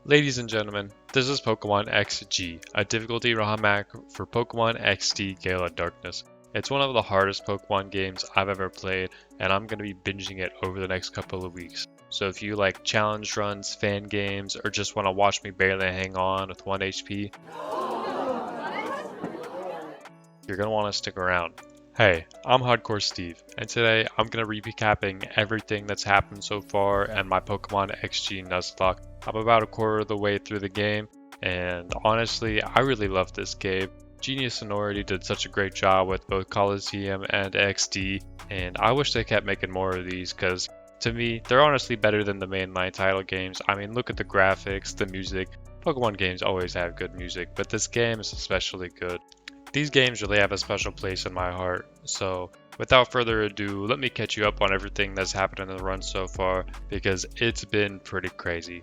Ladies and gentlemen, this is Pokemon XG, a difficulty ROM hack for Pokemon XD Gale of Darkness. It's one of the hardest Pokemon games I've ever played, and I'm going to be binging it over the next couple of weeks. So if you like challenge runs, fan games, or just want to watch me barely hang on with 1 HP, you're going to want to stick around. Hey, I'm Hardcore Steve, and today I'm going to be recapping everything that's happened so far in my Pokemon XG Nuzlocke. I'm about a quarter of the way through the game, and honestly, I really love this game. Genius Sonority did such a great job with both Coliseum and XD, and I wish they kept making more of these because to me, they're honestly better than the mainline title games. I mean, look at the graphics, the music. Pokemon games always have good music, but this game is especially good. These games really have a special place in my heart, so without further ado, let me catch you up on everything that's happened in the run so far, because it's been pretty crazy.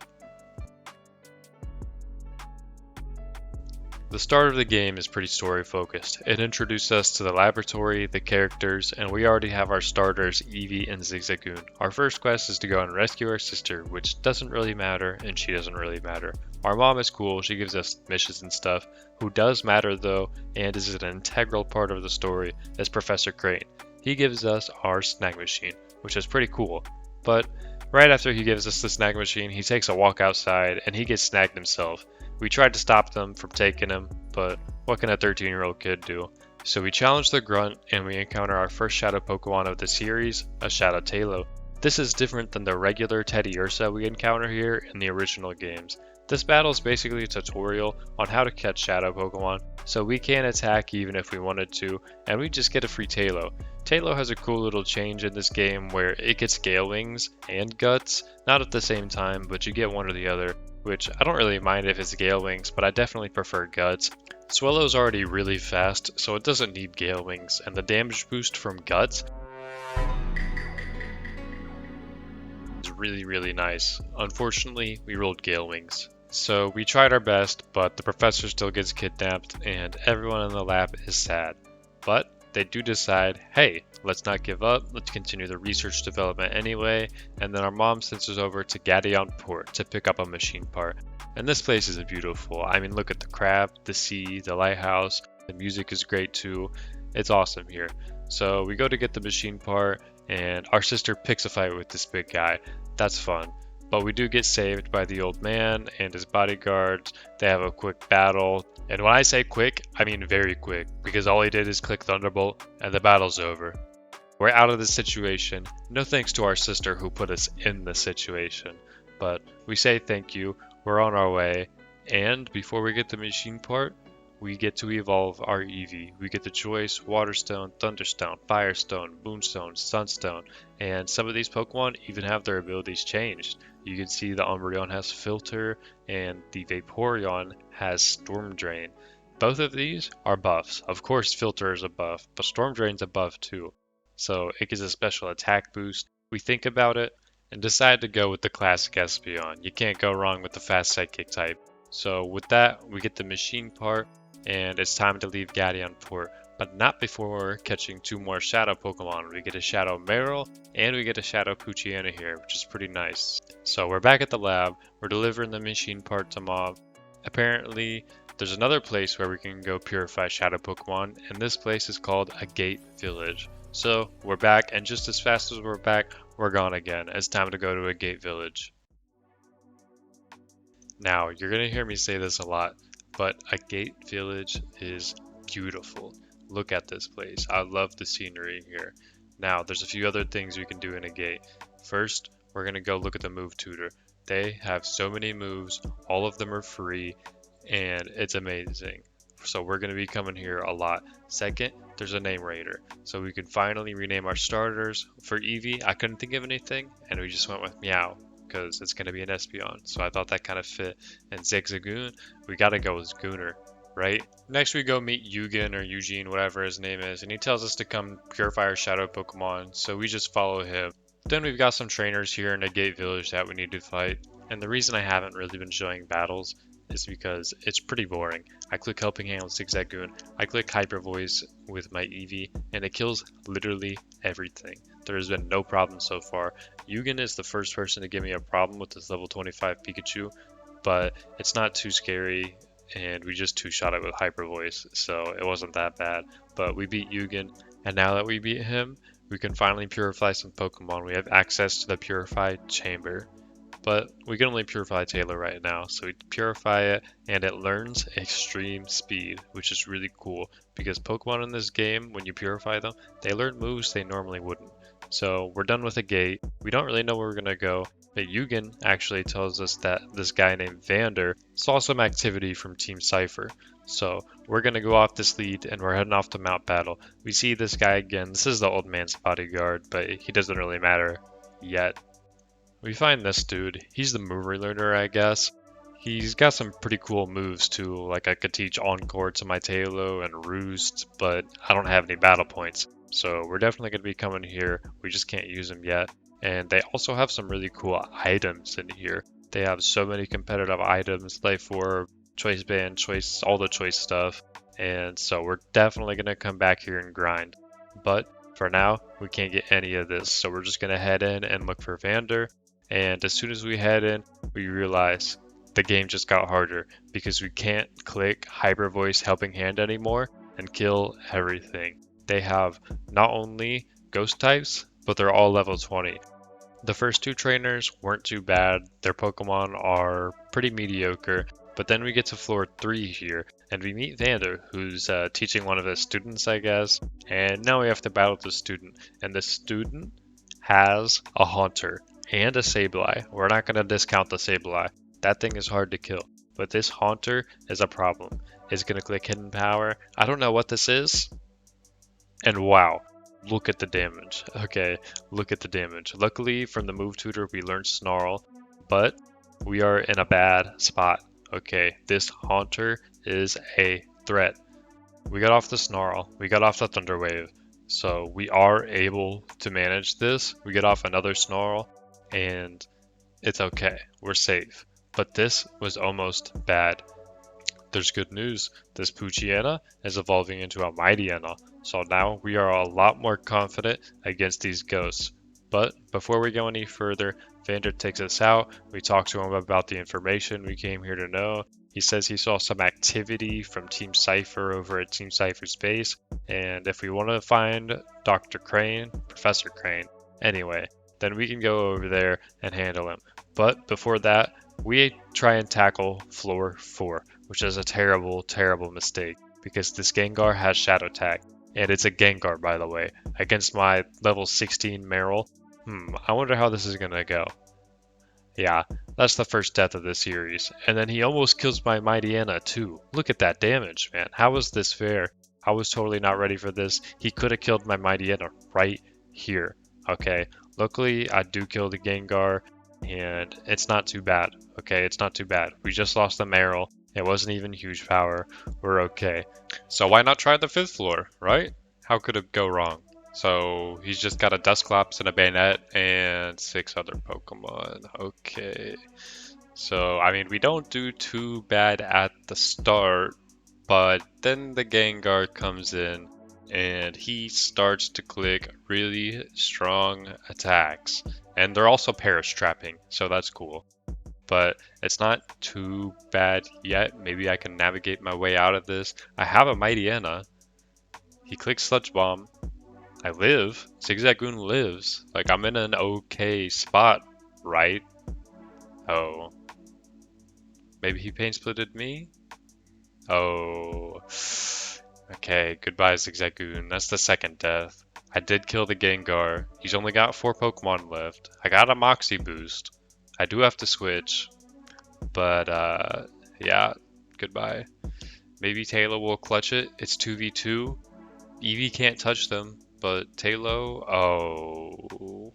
The start of the game is pretty story focused. It introduced us to the laboratory, the characters, and we already have our starters Eevee and Zigzagoon. Our first quest is to go and rescue our sister, which doesn't really matter, and she doesn't really matter. Our mom is cool, she gives us missions and stuff. Who does matter though, and is an integral part of the story, is Professor Crane. He gives us our snag machine, which is pretty cool. But right after he gives us the snag machine, he takes a walk outside and he gets snagged himself. We tried to stop them from taking him, but what can a 13-year-old kid do? So we challenge the grunt and we encounter our first shadow Pokemon of the series, a Shadow Taillow. This is different than the regular Teddiursa we encounter here in the original games. This battle is basically a tutorial on how to catch shadow Pokemon, so we can't attack even if we wanted to, and we just get a free Taillow. Taillow has a cool little change in this game where it gets Gale Wings and Guts, not at the same time, but you get one or the other, which I don't really mind if it's Gale Wings, but I definitely prefer Guts. Swellow's already really fast, so it doesn't need Gale Wings, and the damage boost from Guts is really nice. Unfortunately, we rolled Gale Wings. So we tried our best, but the professor still gets kidnapped and everyone in the lab is sad. But they do decide, hey, let's not give up, let's continue the research development anyway, and then our mom sends us over to Gadion Port to pick up a machine part. And this place is beautiful. I mean, look at the crab, the sea, the lighthouse, the music is great too. It's awesome here. So we go to get the machine part, and our sister picks a fight with this big guy. That's fun. But we do get saved by the old man and his bodyguards. They have a quick battle. And when I say quick, I mean very quick, because all he did is click Thunderbolt and the battle's over. We're out of this situation. No thanks to our sister who put us in the situation. But we say thank you, we're on our way. And before we get the machine part, we get to evolve our Eevee. We get the choice Waterstone, Thunderstone, Firestone, Moonstone, Sunstone, and some of these Pokemon even have their abilities changed. You can see the Umbreon has Filter and the Vaporeon has Storm Drain. Both of these are buffs. Of course Filter is a buff, but Storm Drain's a buff too. So it gives a special attack boost. We think about it and decide to go with the classic Espeon. You can't go wrong with the fast Psychic type. So with that, we get the machine part, and it's time to leave Gadion Port, but not before catching two more Shadow Pokemon. We get a Shadow Marill, and we get a Shadow Poochyena here, which is pretty nice. So we're back at the lab, we're delivering the machine part to Mom. Apparently, there's another place where we can go purify Shadow Pokemon, and this place is called a Gate Village. So we're back, and just as fast as we're back, we're gone again. It's time to go to a Gate Village. Now, you're going to hear me say this a lot, but a Gate Village is beautiful. Look at this place. I love the scenery here. Now, there's a few other things we can do in a gate. First, we're going to go look at the move tutor. They have so many moves, all of them are free, and it's amazing. So we're going to be coming here a lot. Second, there's a name raider. So we can finally rename our starters. For Eevee, I couldn't think of anything, and we just went with Meow, because it's going to be an Espeon, so I thought that kind of fit. And Zigzagoon, we gotta go with Gooner, right? Next we go meet Eugen or Eugene, whatever his name is, and he tells us to come purify our shadow Pokemon, so we just follow him. Then we've got some trainers here in the Gate Village that we need to fight, and the reason I haven't really been showing battles is because it's pretty boring. I click Helping Hand with Zigzagoon, I click Hyper Voice with my Eevee, and it kills literally everything. There has been no problem so far. Eugen is the first person to give me a problem with this level 25 Pikachu, but it's not too scary, and we just two-shot it with Hyper Voice, so it wasn't that bad. But we beat Yugen, and now that we beat him, we can finally purify some Pokemon. We have access to the Purified Chamber, but we can only purify Taylor right now. So we purify it, and it learns Extreme Speed, which is really cool, because Pokemon in this game, when you purify them, they learn moves they normally wouldn't. So we're done with the gate. We don't really know where we're going to go, but Yugen actually tells us that this guy named Vander saw some activity from Team Cypher. So we're going to go off this lead, and we're heading off to Mount Battle. We see this guy again. This is the old man's bodyguard, but he doesn't really matter yet. We find this dude. He's the move learner, I guess. He's got some pretty cool moves too, like I could teach Encore to my Tailo and Roost, but I don't have any battle points. So we're definitely going to be coming here. We just can't use them yet. And they also have some really cool items in here. They have so many competitive items, Life Orb, Choice Band, Choice, all the choice stuff. And so we're definitely going to come back here and grind. But for now, we can't get any of this. So we're just going to head in and look for Vander. And as soon as we head in, we realize the game just got harder because we can't click Hyper Voice Helping Hand anymore and kill everything. They have not only ghost types, but they're all level 20. The first two trainers weren't too bad. Their Pokemon are pretty mediocre, but then we get to floor 3 here, and we meet Vander, who's teaching one of his students, I guess, and now we have to battle the student, and the student has a Haunter and a Sableye. We're not going to discount the Sableye. That thing is hard to kill, but this Haunter is a problem. It's going to click Hidden Power. I don't know what this is, and wow. Look at the damage. Okay, look at the damage. Luckily, from the move tutor, we learned Snarl, but we are in a bad spot. Okay, this Haunter is a threat. We got off the Snarl, we got off the Thunder Wave, so we are able to manage this. We get off another Snarl, and it's okay. We're safe. But this was almost bad. There's good news. This Poochyena is evolving into a Mightyena, so now we are a lot more confident against these ghosts. But before we go any further, Vander takes us out. We talk to him about the information we came here to know. He says he saw some activity from Team Cypher over at Team Cypher's base, and if we want to find Dr. Crane, Professor Crane, anyway, then we can go over there and handle him. But before that, we try and tackle floor 4, which is a terrible, terrible mistake, because this Gengar has Shadow Tag, and it's a Gengar, by the way, against my level 16 Meryl. I wonder how this is gonna go. Yeah, that's the first death of this series, and then he almost kills my Mightyena too. Look at that damage, man. How is this fair? I was totally not ready for this. He could have killed my Mightyena right here. Okay, luckily I do kill the Gengar, and it's not too bad. Okay, it's not too bad. We just lost the Meryl. It wasn't even huge power. We're okay. So why not try the 5th floor, right? How could it go wrong? So he's just got a Dusclops and a Bayonet and 6 other Pokemon. Okay. So, I mean, we don't do too bad at the start, but then the Gengar comes in and he starts to click really strong attacks. And they're also Perish Trapping, so that's cool. But it's not too bad yet. Maybe I can navigate my way out of this. I have a Mightyena. He clicks Sludge Bomb. I live. Zigzagoon lives. Like, I'm in an okay spot, right? Oh. Maybe he pain splitted me? Oh. Okay, goodbye Zigzagoon. That's the 2nd death. I did kill the Gengar. He's only got 4 Pokemon left. I got a Moxie boost. I do have to switch. But, yeah, goodbye. Maybe Taylor will clutch it. It's 2v2. Eevee can't touch them, but Taylor, oh.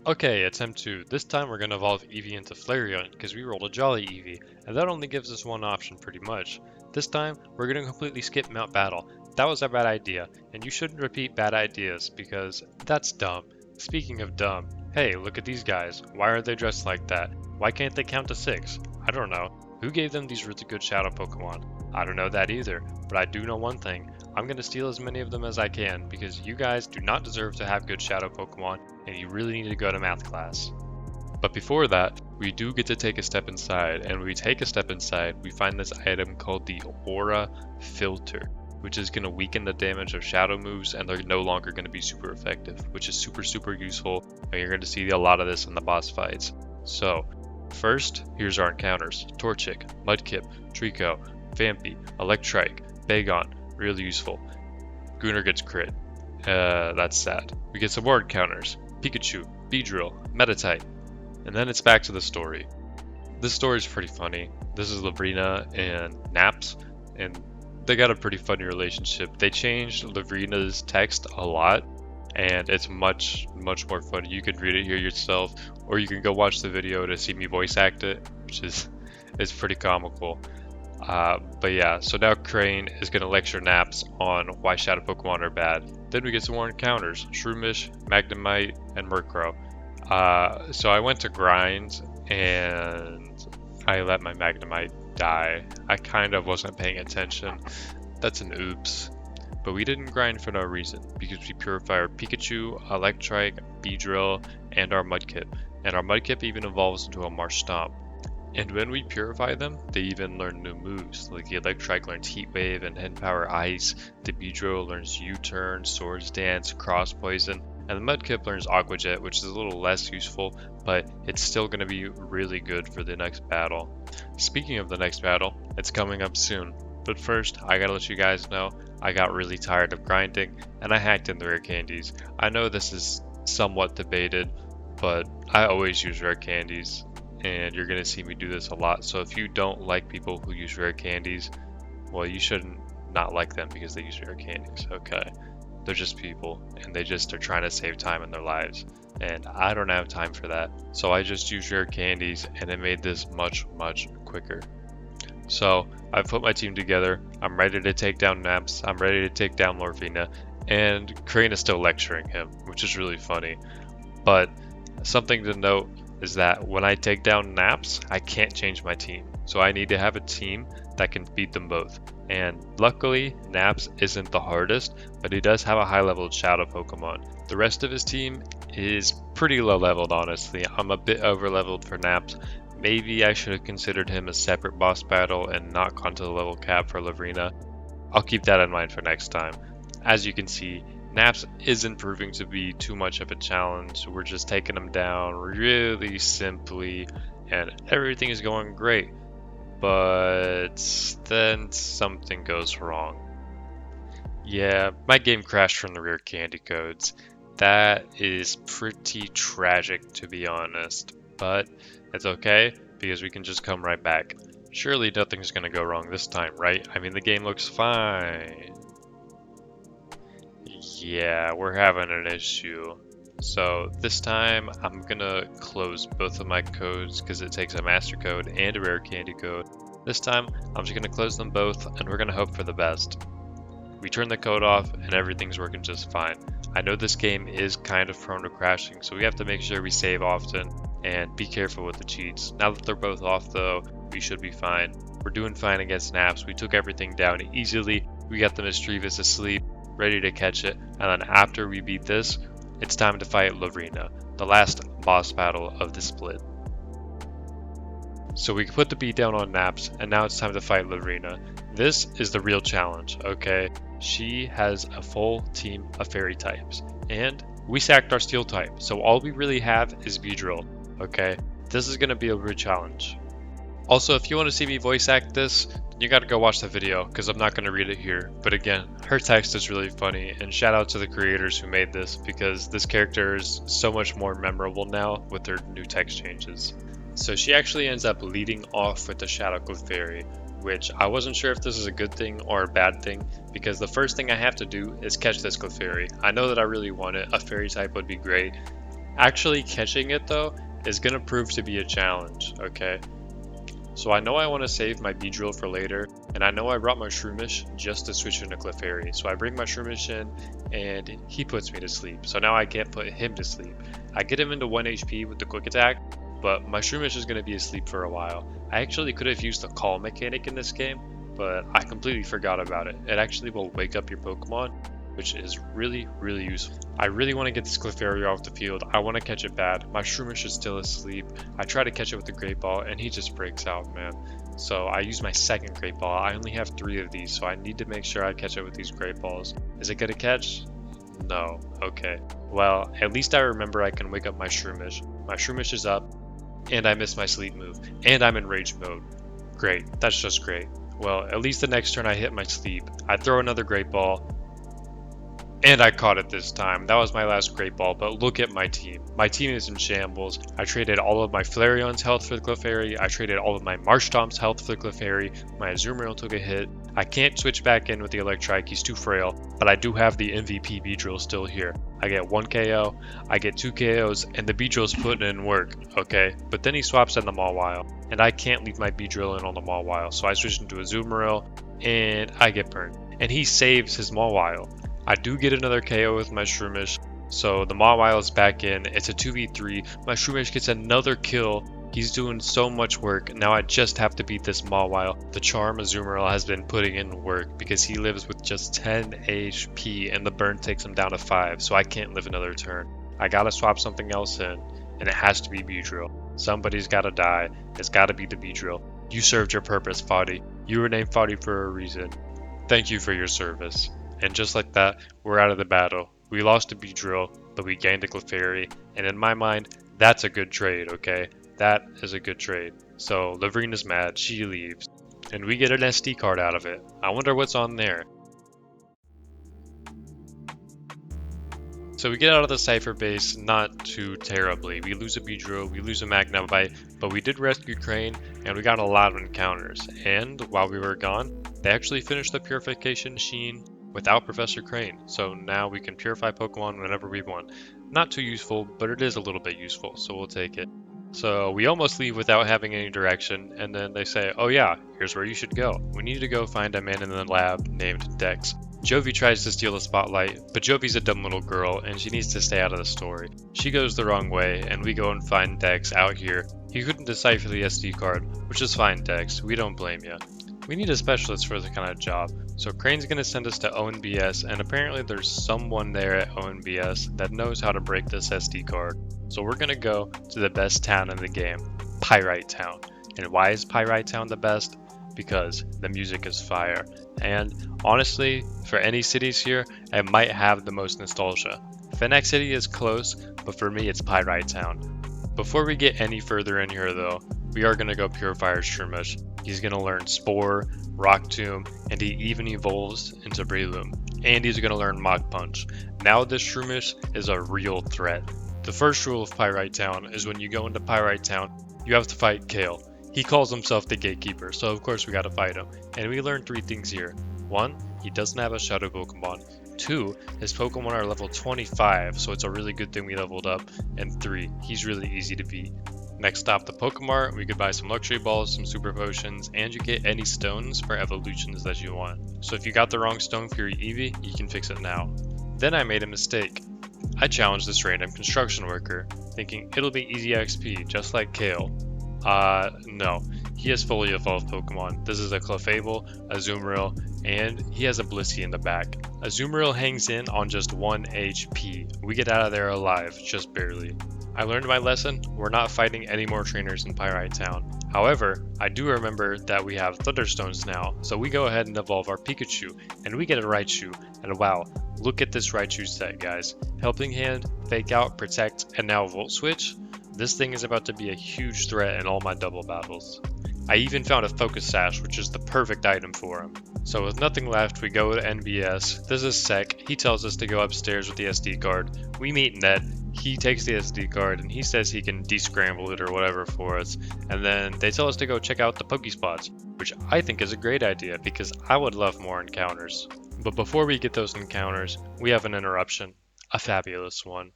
Okay, attempt 2. This time we're going to evolve Eevee into Flareon, because we rolled a Jolly Eevee, and that only gives us one option pretty much. This time, we're going to completely skip Mount Battle. That was a bad idea, and you shouldn't repeat bad ideas, because that's dumb. Speaking of dumb, hey, look at these guys. Why are they dressed like that? Why can't they count to 6? I don't know. Who gave them these really good Shadow Pokemon? I don't know that either, but I do know one thing. I'm going to steal as many of them as I can because you guys do not deserve to have good shadow Pokemon and you really need to go to math class. But before that, we do get to take a step inside, and when we take a step inside, we find this item called the Aura Filter, which is going to weaken the damage of shadow moves and they're no longer going to be super effective, which is super useful, and you're going to see a lot of this in the boss fights. So, first, here's our encounters. Torchic, Mudkip, Trico, Vampy, Electrike, Bagon, really useful. Gunnar gets crit. That's sad. We get some more encounters. Pikachu, Beedrill, Meditite. And then it's back to the story. This story is pretty funny. This is Lavrina and Naps, and they got a pretty funny relationship. They changed Lavrina's text a lot, and it's much more funny. You can read it here yourself, or you can go watch the video to see me voice act it, which is pretty comical. But yeah, so now Crane is going to lecture Naps on why shadow Pokemon are bad. Then we get some more encounters. Shroomish, Magnemite, and Murkrow. So I went to grind and I let my Magnemite die. I kind of wasn't paying attention. That's an oops. But we didn't grind for no reason because we purify our Pikachu, Electrike, Beedrill, and our Mudkip. And our Mudkip even evolves into a Marshtomp. And when we purify them, they even learn new moves. Like the Electrike learns Heat Wave and Hand Power Ice. The Beedrill learns U-Turn, Swords Dance, Cross Poison. And the Mudkip learns Aqua Jet, which is a little less useful, but it's still going to be really good for the next battle. Speaking of the next battle, it's coming up soon. But first, I gotta let you guys know, I got really tired of grinding, and I hacked in the rare candies. I know this is somewhat debated, but I always use rare candies, and you're going to see me do this a lot. So if you don't like people who use rare candies, well, you shouldn't not like them because they use rare candies, okay? They're just people, and they just are trying to save time in their lives, and I don't have time for that. So I just use rare candies, and it made this much quicker. So I've put my team together. I'm ready to take down Naps. I'm ready to take down Lorvina, and Crane is still lecturing him, which is really funny. But something to note is that when I take down Naps, I can't change my team. So I need to have a team that can beat them both. And luckily, Naps isn't the hardest, but he does have a high leveled shadow Pokemon. The rest of his team is pretty low leveled, honestly. I'm a bit over leveled for Naps. Maybe I should have considered him a separate boss battle and not gone to the level cap for Lavrina. I'll keep that in mind for next time. As you can see, Naps isn't proving to be too much of a challenge. We're just taking him down really simply, and everything is going great. But then something goes wrong. Yeah, my game crashed from the rare candy codes. That is pretty tragic, to be honest. But it's okay, because we can just come right back. Surely nothing's gonna go wrong this time, right? I mean, the game looks fine. Yeah, we're having an issue. So this time I'm gonna close both of my codes because it takes a master code and a rare candy code. This time I'm just gonna close them both and we're gonna hope for the best. We turn the code off and everything's working just fine. I know this game is kind of prone to crashing, so we have to make sure we save often and be careful with the cheats. Now that they're both off though, we should be fine. We're doing fine against Naps. We took everything down easily. We got the Mischievous asleep, ready to catch it, and then after we beat this, it's time to fight Lavrina, the last boss battle of the split. So we put the beat down on Naps, and now it's time to fight Lavrina. This is the real challenge, okay? She has a full team of fairy types, and we sacked our steel type, so all we really have is Beedrill, okay? This is gonna be a real challenge. Also, if you want to see me voice act this, you gotta go watch the video, because I'm not gonna read it here. But again, her text is really funny, and shout out to the creators who made this, because this character is so much more memorable now with her new text changes. So she actually ends up leading off with the Shadow Clefairy, which I wasn't sure if this is a good thing or a bad thing, because the first thing I have to do is catch this Clefairy. I know that I really want it, a fairy type would be great. Actually catching it though is gonna prove to be a challenge, okay? So I know I want to save my Beedrill for later, and I know I brought my Shroomish just to switch into Clefairy. So I bring my Shroomish in, and he puts me to sleep. So now I can't put him to sleep. I get him into 1 HP with the Quick Attack, but my Shroomish is going to be asleep for a while. I actually could have used the call mechanic in this game, but I completely forgot about it. It actually will wake up your Pokemon, which is really, really useful. I really want to get this Clefairy off the field. I want to catch it bad. My Shroomish is still asleep. I try to catch it with the Great Ball, and he just breaks out, man. So I use my second Great Ball. I only have 3 of these, so I need to make sure I catch it with these Great Balls. Is it gonna catch? No. Okay. Well, at least I remember I can wake up my Shroomish. My Shroomish is up, and I missed my sleep move, and I'm in rage mode. Great. That's just great. Well, at least the next turn I hit my sleep. I throw another Great Ball, and I caught it this time. That was my last Great Ball, but look at my team. My team is in shambles. I traded all of my Flareon's health for the Clefairy. I traded all of my Marshtomp's health for the Clefairy. My Azumarill took a hit. I can't switch back in with the Electrike, he's too frail, but I do have the MVP Beedrill still here. I get 1 KO, I get 2 KOs, and the Beedrill's putting in work, okay? But then he swaps in the Mawile, and I can't leave my Beedrill in on the Mawile, so I switch into Azumarill, and I get burned. And he saves his Mawile. I do get another KO with my Shroomish, so the Mawile is back in. It's a 2v3. My Shroomish gets another kill. He's doing so much work. Now I just have to beat this Mawile. The Charm Azumarill has been putting in work because he lives with just 10 HP and the burn takes him down to 5, so I can't live another turn. I gotta swap something else in, and it has to be Beedrill. Somebody's gotta die. It's gotta be the Beedrill. You served your purpose, Foddy. You were named Foddy for a reason. Thank you for your service. And just like that, we're out of the battle. We lost a Beedrill, but we gained a Clefairy, and in my mind, that's a good trade, okay? That is a good trade. So, Lavrina's mad, she leaves, and we get an SD card out of it. I wonder what's on there. So we get out of the Cypher base not too terribly. We lose a Beedrill, we lose a Magnemite, but we did rescue Crane, and we got a lot of encounters. And while we were gone, they actually finished the Purification Machine without Professor Crane, so now we can purify Pokemon whenever we want. Not too useful, but it is a little bit useful, so we'll take it. So we almost leave without having any direction, and then they say, oh yeah, here's where you should go. We need to go find a man in the lab named Dex. Jovi tries to steal the spotlight, but Jovi's a dumb little girl, and she needs to stay out of the story. She goes the wrong way, and we go and find Dex out here. He couldn't decipher the SD card, which is fine, Dex, we don't blame ya. We need a specialist for this kind of job, so Crane's gonna send us to ONBS, and apparently there's someone there at ONBS that knows how to break this SD card. So we're gonna go to the best town in the game, Pyrite Town. And why is Pyrite Town the best? Because the music is fire. And honestly, for any cities here, it might have the most nostalgia. Fennec City is close, but for me it's Pyrite Town. Before we get any further in here though, we are gonna go purify our Shroomish. He's gonna learn Spore, Rock Tomb, and he even evolves into Breloom. And he's gonna learn Mach Punch. Now this Shroomish is a real threat. The first rule of Pyrite Town is when you go into Pyrite Town, you have to fight Kale. He calls himself the Gatekeeper, so of course we gotta fight him. And we learn 3 things here. 1, he doesn't have a Shadow Pokemon. 2, his Pokemon are level 25, so it's a really good thing we leveled up. And 3, he's really easy to beat. Next stop, the Pokemart. We could buy some Luxury Balls, some Super Potions, and you get any stones for evolutions that you want. So if you got the wrong stone for your Eevee, you can fix it now. Then I made a mistake. I challenged this random construction worker, thinking it'll be easy XP, just like Kale. No. He has fully evolved Pokemon. This is a Clefable, a Azumarill, and he has a Blissey in the back. Azumarill hangs in on just 1 HP. We get out of there alive, just barely. I learned my lesson. We're not fighting any more trainers in Pyrite Town. However, I do remember that we have Thunderstones now, so we go ahead and evolve our Pikachu, and we get a Raichu. And wow, look at this Raichu set, guys. Helping Hand, Fake Out, Protect, and now Volt Switch. This thing is about to be a huge threat in all my double battles. I even found a Focus Sash, which is the perfect item for him. So with nothing left, we go to NBS. This is Sec. He tells us to go upstairs with the SD card. We meet Ned. He takes the SD card and he says he can descramble it or whatever for us. And then they tell us to go check out the Pokespots, which I think is a great idea because I would love more encounters. But before we get those encounters, we have an interruption. A fabulous one.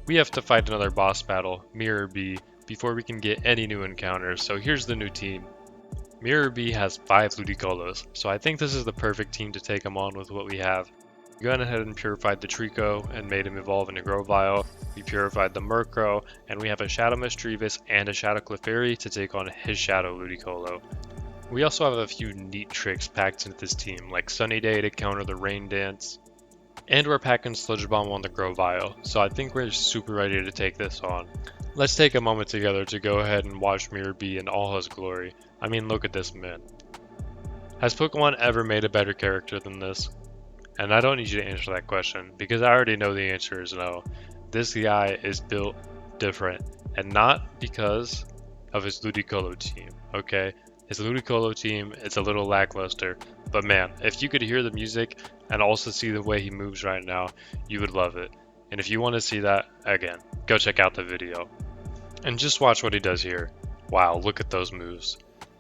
We have to fight another boss battle, Mirror B, before we can get any new encounters, so here's the new team. Mirror B has 5 Ludicolo, so I think this is the perfect team to take him on with what we have. We went ahead and purified the Trico and made him evolve into Grovyle. We purified the Murkrow, and we have a Shadow Mischievous and a Shadow Clefairy to take on his Shadow Ludicolo. We also have a few neat tricks packed into this team, like Sunny Day to counter the Rain Dance, and we're packing Sludge Bomb on the Grovyle, so I think we're super ready to take this on. Let's take a moment together to go ahead and watch Mirror B in all his glory. I mean, look at this man. Has Pokemon ever made a better character than this? And I don't need you to answer that question, because I already know the answer is no. This guy is built different, and not because of his Ludicolo team, okay? His Ludicolo team is a little lackluster, but man, if you could hear the music and also see the way he moves right now, you would love it. And if you want to see that, again, go check out the video. And just watch what he does here. Wow, look at those moves.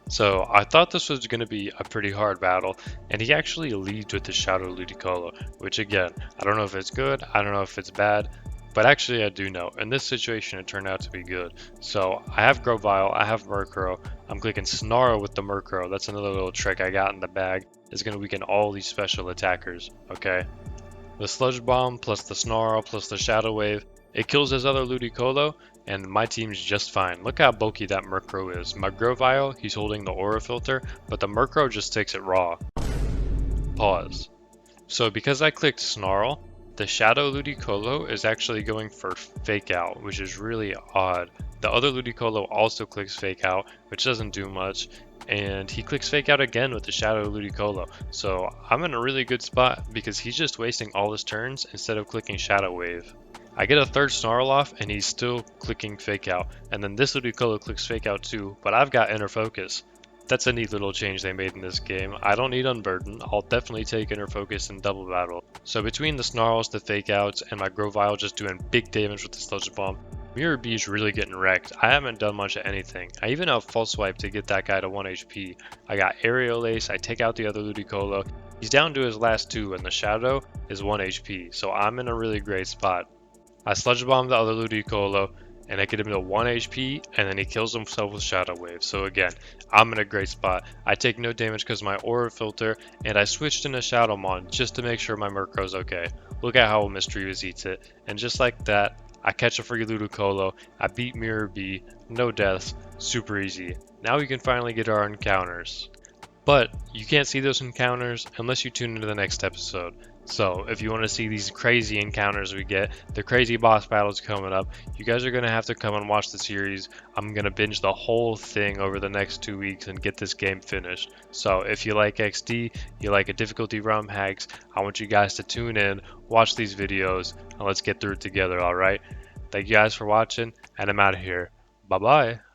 So I thought this was going to be a pretty hard battle, and he actually leads with the Shadow Ludicolo, which again, I don't know if it's good, I don't know if it's bad, but actually I do know. In this situation it turned out to be good. So I have Grovyle, I have Murkrow, I'm clicking Snarl with the Murkrow, that's another little trick I got in the bag. It's going to weaken all these special attackers, okay? The Sludge Bomb plus the Snarl plus the Shadow Wave, it kills his other Ludicolo, and my team's just fine. Look how bulky that Murkrow is. My Grovyle, he's holding the Aura Filter, but the Murkrow just takes it raw. Pause. So because I clicked Snarl, the Shadow Ludicolo is actually going for Fake Out, which is really odd. The other Ludicolo also clicks Fake Out, which doesn't do much, and he clicks Fake Out again with the Shadow Ludicolo. So I'm in a really good spot because he's just wasting all his turns instead of clicking Shadow Wave. I get a third Snarl off and he's still clicking Fake Out, and then this Ludicolo clicks Fake Out too, but I've got Inner Focus. That's a neat little change they made in this game. I don't need Unburden, I'll definitely take Inner Focus in double battle. So between the Snarls, the Fake Outs, and my Grovyle just doing big damage with the Sludge Bomb, Mirror B is really getting wrecked. I haven't done much of anything. I even have False Swipe to get that guy to 1 HP. I got Aerial Ace, I take out the other Ludicolo. He's down to his last 2 and the Shadow is 1 HP, so I'm in a really great spot. I Sludge Bomb the other Ludicolo, and I get him to 1 HP, and then he kills himself with Shadow Wave. So again, I'm in a great spot. I take no damage because of my Aura Filter, and I switched into Shadowmon just to make sure my Murkrow's okay. Look at how Mischievous eats it, and just like that, I catch a free Ludicolo, I beat Mirror B, no deaths, super easy. Now we can finally get our encounters. But you can't see those encounters unless you tune into the next episode. So if you want to see these crazy encounters we get, the crazy boss battles coming up, you guys are going to have to come and watch the series. I'm going to binge the whole thing over the next 2 weeks and get this game finished. So if you like XD, you like a difficulty ROM hacks, I want you guys to tune in, watch these videos, and let's get through it together, alright? Thank you guys for watching, and I'm out of here. Bye bye.